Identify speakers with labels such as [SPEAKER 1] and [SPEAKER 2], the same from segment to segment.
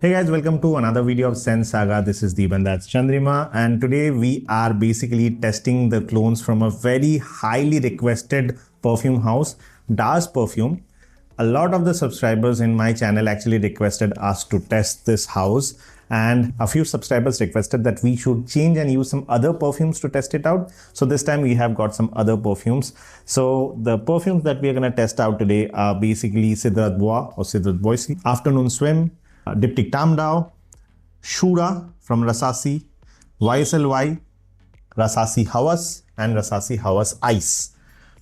[SPEAKER 1] Hey guys, welcome to another video of Sense Saga. This is Deep and that's Chandrima, and today we are basically testing the clones from a very highly requested perfume house, Dars Perfume. A lot of the subscribers in my channel actually requested us to test this house, and a few subscribers requested that we should change and use some other perfumes to test it out. So this time we have got some other perfumes. So the perfumes that we are going to test out today are basically Cedrat or Cedrat Boise, Afternoon Swim, Diptyque Tamdao, Shuhrah from Rasasi, YSL Y, Rasasi Hawas, and Rasasi Hawas Ice.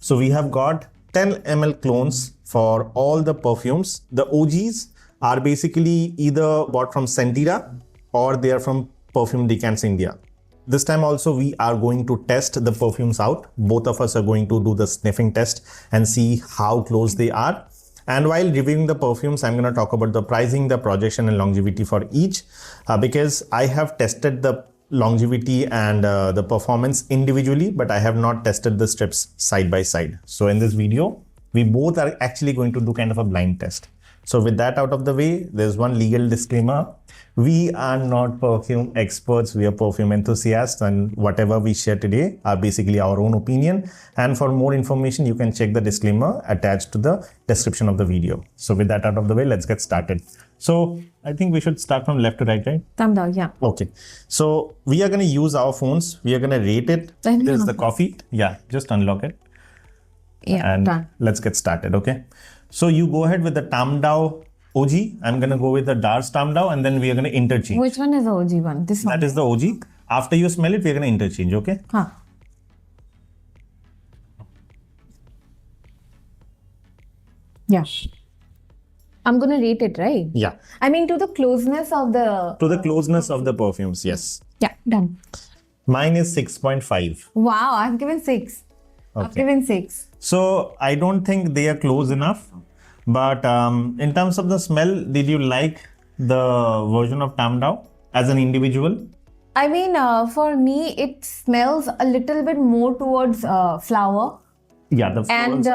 [SPEAKER 1] So we have got 10 ml clones for all the perfumes. The OGs are basically either bought from Cedrat or they are from Perfume Decants India. This time also we are going to test the perfumes out. Both of us are going to do the sniffing test and see how close they are. And while reviewing the perfumes, I'm going to talk about the pricing, the projection and longevity for each because I have tested the longevity and the performance individually, but I have not tested the strips side by side. So in this video, we both are actually going to do kind of a blind test. So with that out of the way, there's one legal disclaimer. We are not perfume experts, we are perfume enthusiasts, and whatever we share today are basically our own opinion. And for more information, you can check the disclaimer attached to the description of the video. So with that out of the way, let's get started. So I think we should start from left to right, right?
[SPEAKER 2] Thumb down, yeah.
[SPEAKER 1] Okay. So we are going to use our phones. We are going to rate it. There's the coffee. Yeah, just unlock it.
[SPEAKER 2] Yeah,
[SPEAKER 1] and
[SPEAKER 2] done.
[SPEAKER 1] Let's get started, okay? So you go ahead with the Tamdao OG. I'm going to go with the Dars Tamdao, and then we are going to interchange.
[SPEAKER 2] Which one is the OG one? This one?
[SPEAKER 1] That is the OG. After you smell it, we're going to interchange, okay?
[SPEAKER 2] Huh. Yeah. I'm going to rate it, right?
[SPEAKER 1] Yeah.
[SPEAKER 2] I mean, to the closeness of the...
[SPEAKER 1] To the closeness of the perfumes, yes.
[SPEAKER 2] Yeah, done.
[SPEAKER 1] Mine is 6.5.
[SPEAKER 2] Wow, I've given 6.
[SPEAKER 1] Okay.
[SPEAKER 2] I've given 6.
[SPEAKER 1] So I don't think they are close enough. But in terms of the smell, did you like the version of Tamdao as an individual?
[SPEAKER 2] I mean, for me, it smells a little bit more towards flower.
[SPEAKER 1] Yeah, the flowers.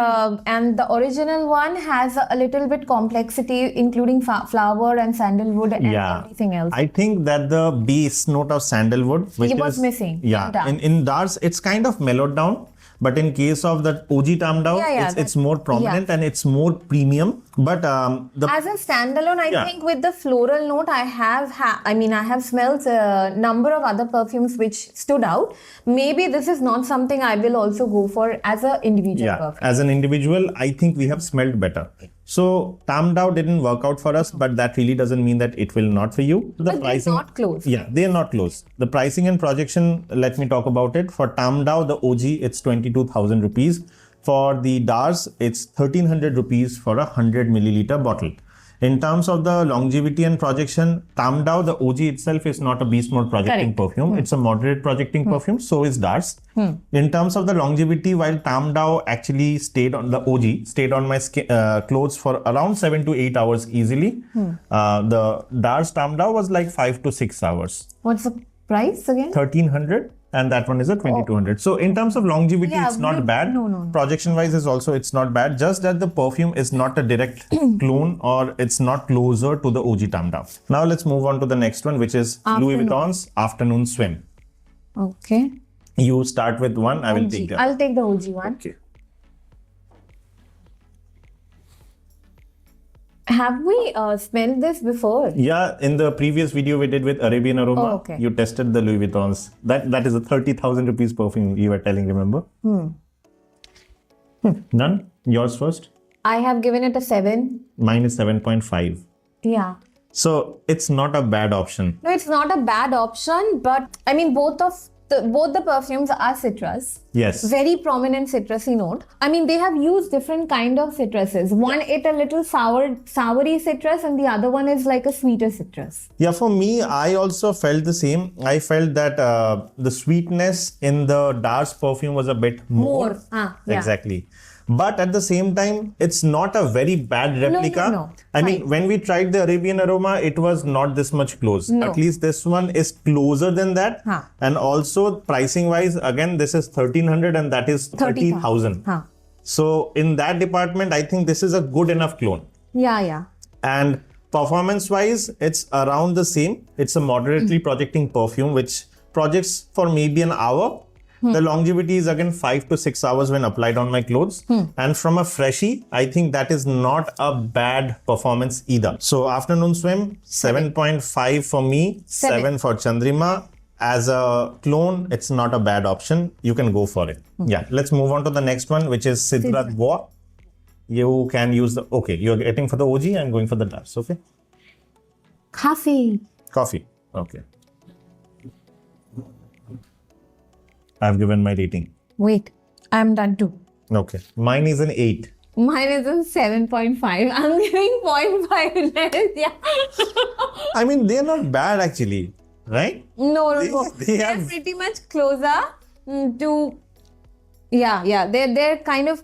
[SPEAKER 2] And the original one has a little bit complexity, including flower and sandalwood and everything else.
[SPEAKER 1] I think that the base note of sandalwood, which
[SPEAKER 2] was missing.
[SPEAKER 1] Yeah, in Dars, it's kind of mellowed down. But in case of the OG Tamdao, it's more prominent and it's more premium. But
[SPEAKER 2] as a standalone, I think with the floral note, I have smelled a number of other perfumes which stood out. Maybe this is not something I will also go for as an individual perfume.
[SPEAKER 1] As an individual, I think we have smelled better. So Tamdao didn't work out for us, but that really doesn't mean that it will not for you.
[SPEAKER 2] The pricing, they're not close.
[SPEAKER 1] Yeah, they are not close. The pricing and projection, let me talk about it. For Tamdao, the OG, it's 22,000 rupees. For the Dars, it's 1,300 rupees for a 100 milliliter bottle. In terms of the longevity and projection, Tamdao, the OG itself is not a beast mode projecting perfume. It's a moderate projecting perfume. So is Dars. In terms of the longevity, while Tamdao actually stayed on the OG, stayed on my clothes for around 7 to 8 hours easily. The Dars Tamdao was like 5 to 6 hours.
[SPEAKER 2] What's the price again?
[SPEAKER 1] 1,300. And that one is a 2,200. So in terms of longevity, it's not bad.
[SPEAKER 2] No.
[SPEAKER 1] Projection wise is also, it's not bad. Just that the perfume is not a direct clone or it's not closer to the OG Tamdao. Now let's move on to the next one, which is Louis Vuitton's Afternoon Swim.
[SPEAKER 2] Okay.
[SPEAKER 1] You start with one. I will
[SPEAKER 2] OG.
[SPEAKER 1] take that.
[SPEAKER 2] I'll take the OG one.
[SPEAKER 1] Okay.
[SPEAKER 2] Have we smelled this before?
[SPEAKER 1] Yeah, in the previous video we did with Arabian Aroma, you tested the Louis Vuittons. That is a 30,000 rupees perfume you were telling, remember? None? Yours first?
[SPEAKER 2] I have given it a 7.
[SPEAKER 1] Mine is 7.5.
[SPEAKER 2] Yeah.
[SPEAKER 1] So it's not a bad option.
[SPEAKER 2] No, it's not a bad option, but I mean both the perfumes are citrus.
[SPEAKER 1] Yes.
[SPEAKER 2] Very prominent citrusy note. I mean, they have used different kind of citruses. One it a little soury citrus, and the other one is like a sweeter citrus.
[SPEAKER 1] Yeah, for me, I also felt the same. I felt that the sweetness in the Dars perfume was a bit more. Exactly. But at the same time, it's not a very bad replica.
[SPEAKER 2] No.
[SPEAKER 1] I mean, when we tried the Arabian Aroma, it was not this much close. At least this one is closer than that. And also pricing wise, again, this is 1,300 and that is 30,000. So in that department, I think this is a good enough clone.
[SPEAKER 2] Yeah.
[SPEAKER 1] And Performance wise, it's around the same. It's a moderately projecting perfume which projects for maybe an hour. The longevity is again 5 to 6 hours when applied on my clothes. And from a freshie, I think that is not a bad performance either. So afternoon swim, 7.5 for me, 7 for Chandrima. As a clone, it's not a bad option. You can go for it. Yeah, let's move on to the next one, which is Cedrat. You can use the, okay, you're getting for the OG, I'm going for the Dars, okay?
[SPEAKER 2] Coffee.
[SPEAKER 1] Okay. I've given my rating.
[SPEAKER 2] Wait, I'm done too.
[SPEAKER 1] Okay. Mine is an 8.
[SPEAKER 2] Mine is a 7.5. I'm giving 0.5 less. Yeah.
[SPEAKER 1] I mean, they're not bad actually, right?
[SPEAKER 2] No. They're
[SPEAKER 1] have-
[SPEAKER 2] pretty much closer to. Yeah. They're kind of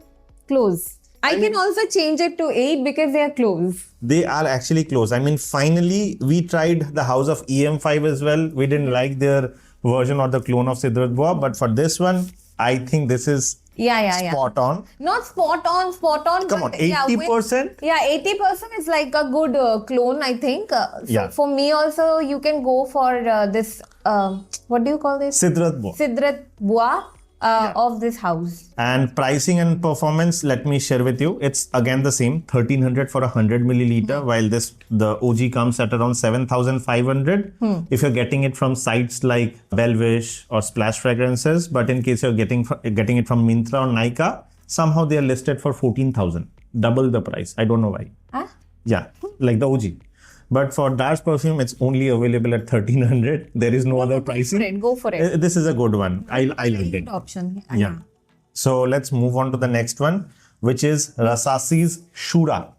[SPEAKER 2] close. I can also change it to 8 because they are close.
[SPEAKER 1] They are actually close. I mean, finally, we tried the house of EM5 as well. We didn't like their version or the clone of Cedrat, but for this one, I think this is spot on.
[SPEAKER 2] Not spot on.
[SPEAKER 1] Come on, 80%?
[SPEAKER 2] Yeah, 80% is like a good clone, I think. So for me also, you can go for this, what do you call this? Cedrat Bois of this house.
[SPEAKER 1] And pricing and performance, let me share with you. It's again the same, 1300 for 100 milliliter, while the OG comes at around 7500 if you're getting it from sites like Belvish or Splash Fragrances. But in case you're getting it from Myntra or Nykaa, somehow they are listed for 14,000, double the price. I don't know why. Yeah, like the OG. But for Dars Perfume, it's only available at 1300. There is no other pricing.
[SPEAKER 2] Go for it.
[SPEAKER 1] This is a good one. I liked it.
[SPEAKER 2] Option.
[SPEAKER 1] Yeah. So let's move on to the next one, which is Rasasi's Shuhrah.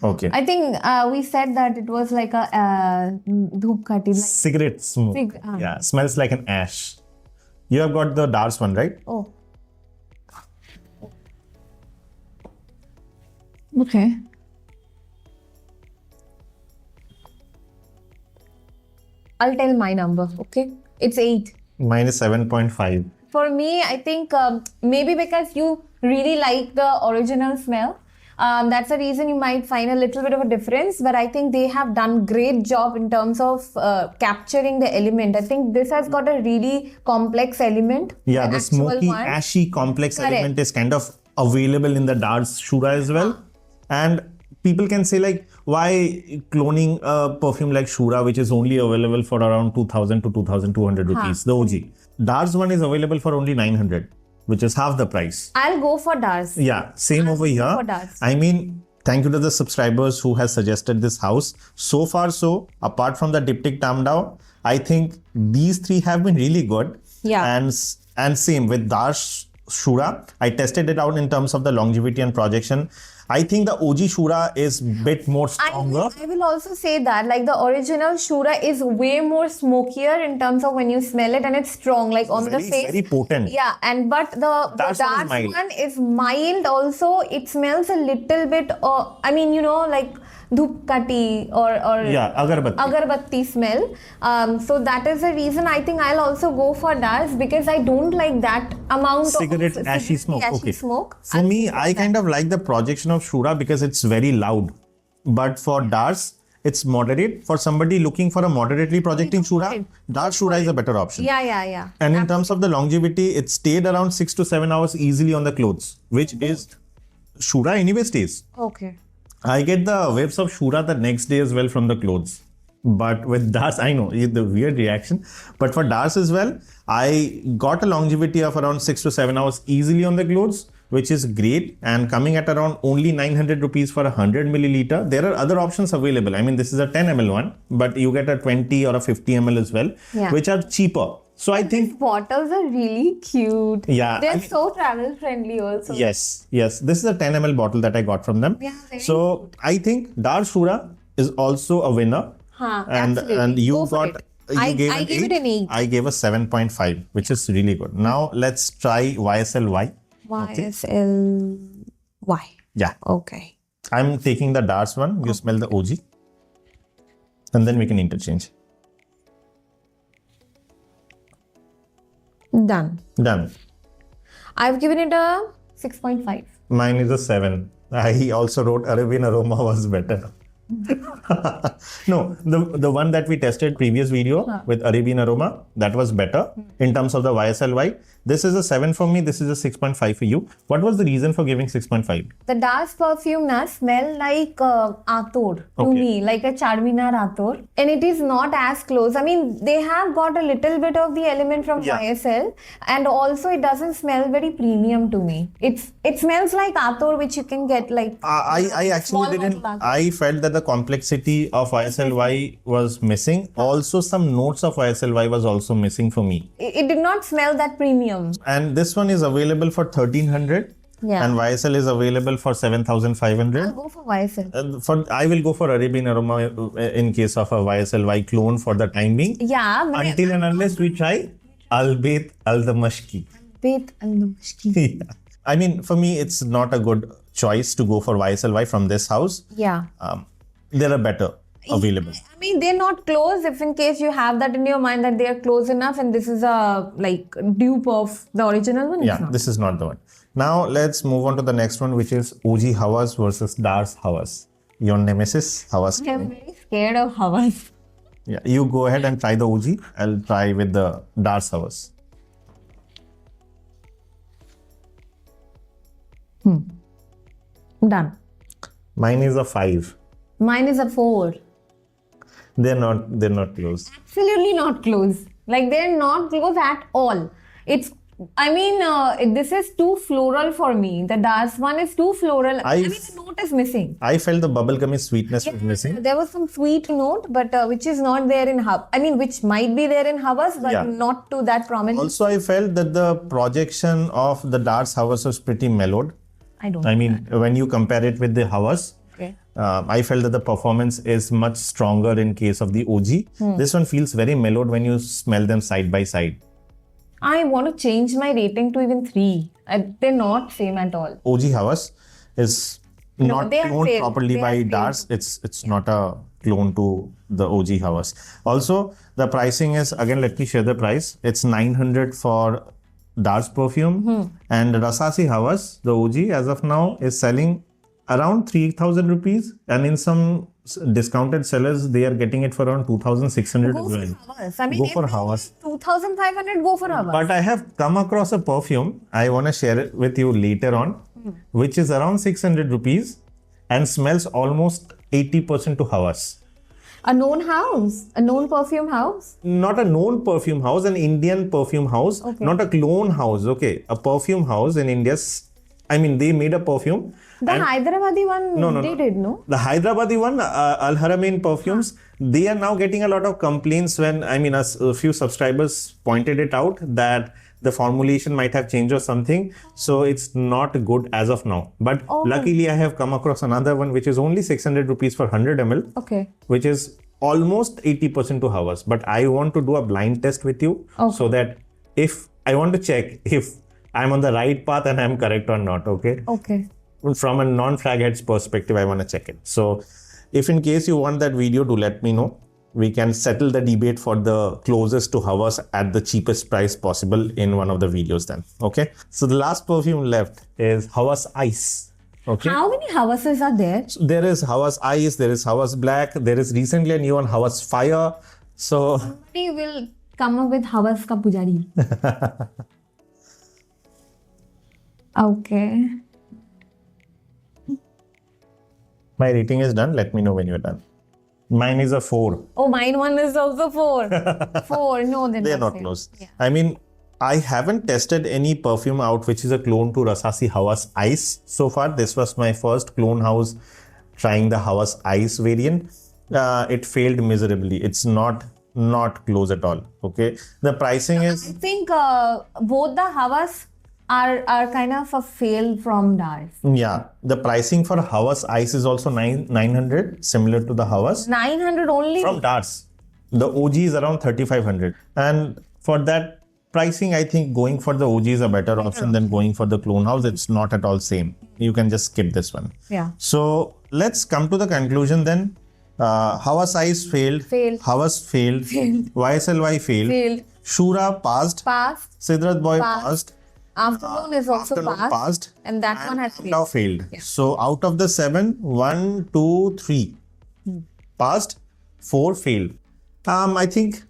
[SPEAKER 1] Okay.
[SPEAKER 2] I think we said that it was like a Duptyque.
[SPEAKER 1] Cigarette smoke. Yeah, smells like an ash. You have got the Dars one, right?
[SPEAKER 2] Oh. Okay. I'll tell my number, okay? It's 8.
[SPEAKER 1] Mine is 7.5.
[SPEAKER 2] For me, I think maybe because you really like the original smell, that's the reason you might find a little bit of a difference. But I think they have done great job in terms of capturing the element. I think this has got a really complex element.
[SPEAKER 1] Yeah, the smoky, ashy, complex element is kind of available in the Dars Shuhrah as well. And people can say like, why cloning a perfume like Shuhrah, which is only available for around 2000 to 2200 rupees, the OG. Dars one is available for only 900, which is half the price.
[SPEAKER 2] I'll go for Dars.
[SPEAKER 1] Yeah, same over here. I mean, thank you to the subscribers who has suggested this house. So far, apart from the Diptyque Tamdao, I think these three have been really good.
[SPEAKER 2] Yeah.
[SPEAKER 1] And same with Dars Shuhrah. I tested it out in terms of the longevity and projection. I think the OG Shuhrah is a bit more stronger.
[SPEAKER 2] I will also say that like the original Shuhrah is way more smokier in terms of when you smell it, and it's strong, like on the face.
[SPEAKER 1] Very potent.
[SPEAKER 2] Yeah, but the Dars one is mild also. It smells a little bit, I mean, you know, like Duptyque or agarbatti smell. So that is the reason I think I'll also go for Dars, because I don't like that amount
[SPEAKER 1] cigarette
[SPEAKER 2] of
[SPEAKER 1] ashy smoke.
[SPEAKER 2] smoke.
[SPEAKER 1] For me, I kind of like the projection of Shuhrah because it's very loud. But for Dars, it's moderate. For somebody looking for a moderately projecting Shuhrah, Dars Shuhrah is a better option.
[SPEAKER 2] Yeah.
[SPEAKER 1] And in terms of the longevity, it stayed around 6 to 7 hours easily on the clothes, which is Shuhrah anyway stays.
[SPEAKER 2] Okay.
[SPEAKER 1] I get the waves of Shuhrah the next day as well from the clothes. But with Dars, I know the weird reaction. But for Dars as well, I got a longevity of around 6 to 7 hours easily on the clothes, which is great. And coming at around only 900 rupees for 100 milliliter. There are other options available. I mean, this is a 10 ml one, but you get a 20 or a 50 ml as well, which are cheaper. So I think
[SPEAKER 2] these bottles are really cute.
[SPEAKER 1] Yeah.
[SPEAKER 2] They're so travel friendly also.
[SPEAKER 1] Yes. This is a 10 ml bottle that I got from them.
[SPEAKER 2] Yeah,
[SPEAKER 1] so I think Dars Shuhrah is also a winner. And you got...
[SPEAKER 2] I gave it an 8.
[SPEAKER 1] I gave a 7.5, which is really good. Now let's try YSL Y.
[SPEAKER 2] YSL Y.
[SPEAKER 1] Yeah.
[SPEAKER 2] Okay.
[SPEAKER 1] I'm taking the Dars one. You smell the OG. And then we can interchange.
[SPEAKER 2] Done. I've given it a 6.5.
[SPEAKER 1] Mine is a 7. I also wrote Arabian Aroma was better. No, the one that we tested previous video with Arabian Aroma, that was better in terms of the YSLY. This is a 7 for me. This is a 6.5 for you. What was the reason for giving 6.5?
[SPEAKER 2] The Dars Perfume na smell like Ator to me, like a Charminar Ator. And it is not as close. I mean, they have got a little bit of the element from YSL. And also it doesn't smell very premium to me. It smells like Ator, which you can get like...
[SPEAKER 1] I actually didn't. I felt that the complexity of YSLY was missing. Also, some notes of YSLY was also missing for me.
[SPEAKER 2] It did not smell that premium.
[SPEAKER 1] And this one is available for 1300.
[SPEAKER 2] Yeah.
[SPEAKER 1] And YSL is available for 7500.
[SPEAKER 2] I'll go for YSL.
[SPEAKER 1] I will go for Arabian Aroma in case of a YSL Y Clone for the time being.
[SPEAKER 2] Yeah.
[SPEAKER 1] Until and unless we try Albeit Al-Damashki.
[SPEAKER 2] Albeit Al-Damashki.
[SPEAKER 1] Yeah. I mean, for me, it's not a good choice to go for YSL Y from this house.
[SPEAKER 2] Yeah.
[SPEAKER 1] There are better available.
[SPEAKER 2] I mean, they're not close. If in case you have that in your mind that they are close enough and this is a like dupe of the original one.
[SPEAKER 1] Yeah, this is not the one. Now let's move on to the next one, which is OG Hawas versus Dars Hawas. Your nemesis, Hawas.
[SPEAKER 2] I'm very scared of Hawas.
[SPEAKER 1] Yeah, you go ahead and try the OG. I'll try with the Dars Hawas.
[SPEAKER 2] Done.
[SPEAKER 1] Mine is a 5.
[SPEAKER 2] Mine is a 4.
[SPEAKER 1] They're not close.
[SPEAKER 2] Absolutely not close. Like they're not close at all. This is too floral for me. The Dars one is too floral. The note is missing.
[SPEAKER 1] I felt the bubblegummy sweetness was missing.
[SPEAKER 2] There was some sweet note, but which is not there in which might be there in Hawas, but not to that prominent.
[SPEAKER 1] Also, I felt that the projection of the Dars Hawas was pretty mellowed. When you compare it with the Hawas, I felt that the performance is much stronger in case of the OG. This one feels very mellowed when you smell them side by side.
[SPEAKER 2] I want to change my rating to even 3. They're not same at all.
[SPEAKER 1] OG Hawas is not cloned properly by Dars. It's not a clone to the OG Hawas. Also, the pricing is, again, let me share the price. It's 900 for Dars Perfume and Rasasi Hawas, the OG, as of now, is selling around 3,000 rupees, and in some discounted sellers they are getting it for around 2,600 as well.
[SPEAKER 2] Go for Hawas. 2,500, go for Hawas.
[SPEAKER 1] But I have come across a perfume, I want to share it with you later on, which is around 600 rupees and smells almost 80% to Hawas.
[SPEAKER 2] A known house? A known perfume house?
[SPEAKER 1] Not a known perfume house, an Indian perfume house, not a clone house, okay. A perfume house in India. They made a perfume.
[SPEAKER 2] The Hyderabadi one, they did, no?
[SPEAKER 1] The Hyderabadi one, Al Haramain Perfumes, they are now getting a lot of complaints when, a few subscribers pointed it out that the formulation might have changed or something. So it's not good as of now. But luckily, I have come across another one, which is only 600 rupees for 100 ml.
[SPEAKER 2] Okay.
[SPEAKER 1] Which is almost 80% to Hawas. But I want to do a blind test with you so that if I want to check if I'm on the right path and I'm correct or not, okay?
[SPEAKER 2] Okay.
[SPEAKER 1] From a non-frag heads perspective, I want to check it. So if in case you want that video, do let me know. We can settle the debate for the closest to Hawas at the cheapest price possible in one of the videos then, okay? So the last perfume left is Hawas Ice, okay?
[SPEAKER 2] How many Hawases are there?
[SPEAKER 1] So there is Hawas Ice, there is Hawas Black, there is recently a new one, Hawas Fire. So
[SPEAKER 2] somebody will come up with Hawas ka pujari. Okay.
[SPEAKER 1] My rating is done. Let me know when you're done. Mine is a 4.
[SPEAKER 2] Oh, mine one is also 4. 4. No,
[SPEAKER 1] they're not close. Yeah. I haven't tested any perfume out which is a clone to Rasasi Hawas Ice so far. This was my first clone house trying the Hawas Ice variant. It failed miserably. It's not close at all. Okay. The pricing is...
[SPEAKER 2] I think both the Hawas are kind of a fail from Dars.
[SPEAKER 1] Yeah, the pricing for Hawas Ice is also 900, similar to the Hawas.
[SPEAKER 2] 900 only?
[SPEAKER 1] From Dars. The OG is around 3,500. And for that pricing, I think going for the OG is a better option than going for the clone house. It's not at all same. You can just skip this one.
[SPEAKER 2] Yeah.
[SPEAKER 1] So let's come to the conclusion then. Hawas Ice failed. Hawas failed. YSL Y failed. Shuhrah passed. Cedrat Boy passed.
[SPEAKER 2] Afternoon is also passed. And that one has failed.
[SPEAKER 1] Now failed. Yeah. So out of the 7, 1, 2, 3. passed, 4 failed. I think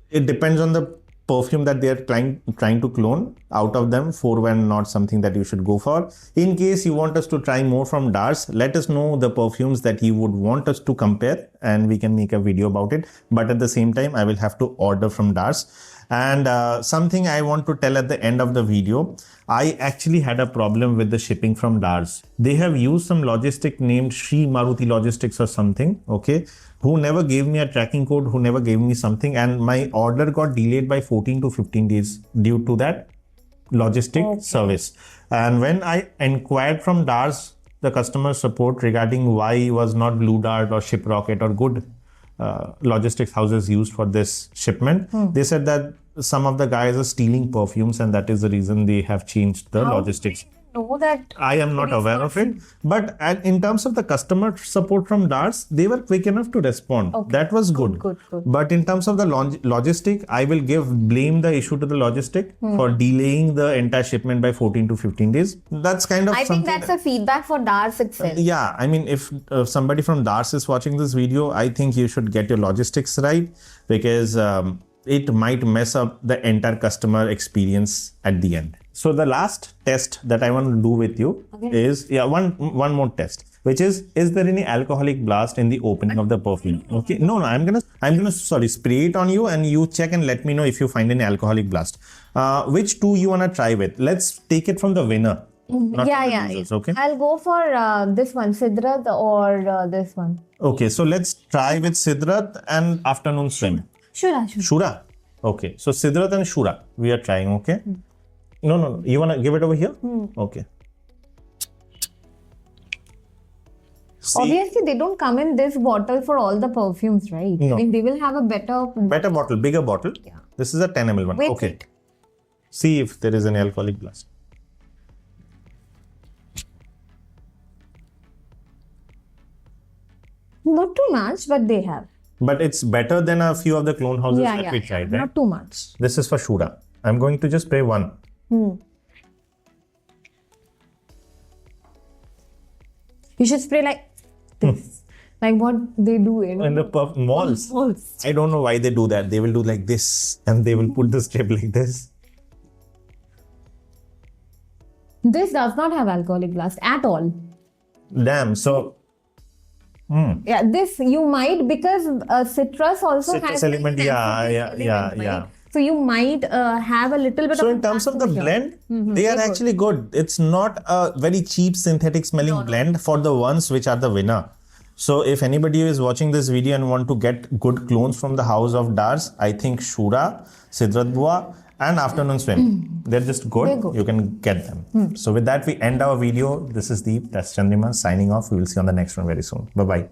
[SPEAKER 1] it depends on the perfume that they are trying to clone. Out of them, 4 were not something that you should go for. In case you want us to try more from Dars, let us know the perfumes that you would want us to compare and we can make a video about it. But at the same time, I will have to order from Dars. And something I want to tell at the end of the video, I actually had a problem with the shipping from Dars. They have used some logistic named Sri Maruti Logistics or something, okay, who never gave me a tracking code, who never gave me something, and my order got delayed by 14 to 15 days due to that logistic service. And when I inquired from Dars, the customer support regarding why was not Blue Dart or Shiprocket or good logistics houses used for this shipment, they said that some of the guys are stealing perfumes and that is the reason they have changed the logistics.
[SPEAKER 2] Know that
[SPEAKER 1] I am not aware of it, but in terms of the customer support from Dars, they were quick enough to respond. That was good. But in terms of the logistic, I will blame the issue to the logistic for delaying the entire shipment by 14 to 15 days. That's kind of
[SPEAKER 2] I think that's a feedback for Dars itself.
[SPEAKER 1] Yeah, I mean, if somebody from Dars is watching this video, I think you should get your logistics right, because it might mess up the entire customer experience at the end. So the last test that I want to do with you is one more test, which is there any alcoholic blast in the opening of the perfume? Okay, no, I'm gonna spray it on you and you check and let me know if you find any alcoholic blast. Which two you wanna try with? Let's take it from the winner. Losers, okay?
[SPEAKER 2] I'll go for this one, Cedrat or this one.
[SPEAKER 1] Okay, so let's try with Cedrat and Afternoon Swim. Shuhrah. Okay, so Cedrat and Shuhrah we are trying, okay? No. You want to give it over here? Okay. See,
[SPEAKER 2] obviously, they don't come in this bottle for all the perfumes, right?
[SPEAKER 1] No.
[SPEAKER 2] I mean, they will have a better
[SPEAKER 1] bottle, bigger bottle.
[SPEAKER 2] Yeah.
[SPEAKER 1] This is a 10 ml one.
[SPEAKER 2] Wait,
[SPEAKER 1] okay.
[SPEAKER 2] wait.
[SPEAKER 1] See if there is an alcoholic blast.
[SPEAKER 2] Not too much, but they have.
[SPEAKER 1] But it's better than a few of the clone houses that we tried, right?
[SPEAKER 2] Not too much.
[SPEAKER 1] This is for Shuhrah. I'm going to just spray one.
[SPEAKER 2] You should spray like this. Like what they do
[SPEAKER 1] in the malls. I don't know why they do that. They will do like this and they will put the strip like this.
[SPEAKER 2] This does not have alcoholic blast at all.
[SPEAKER 1] Damn. So
[SPEAKER 2] yeah, this you might, because citrus also
[SPEAKER 1] citrus
[SPEAKER 2] has
[SPEAKER 1] element. Yeah.
[SPEAKER 2] So you might have a little bit
[SPEAKER 1] so
[SPEAKER 2] of.
[SPEAKER 1] In terms of the blend, they are actually good. It's not a very cheap synthetic smelling blend for the ones which are the winner. So if anybody is watching this video and want to get good clones from the house of Dars, I think Shuhrah, Cedrat Bua and Afternoon Swim, they're just good.
[SPEAKER 2] They're good.
[SPEAKER 1] You can get them. So with that, we end our video. This is Deep, that's Chandrima signing off. We will see you on the next one very soon. Bye-bye.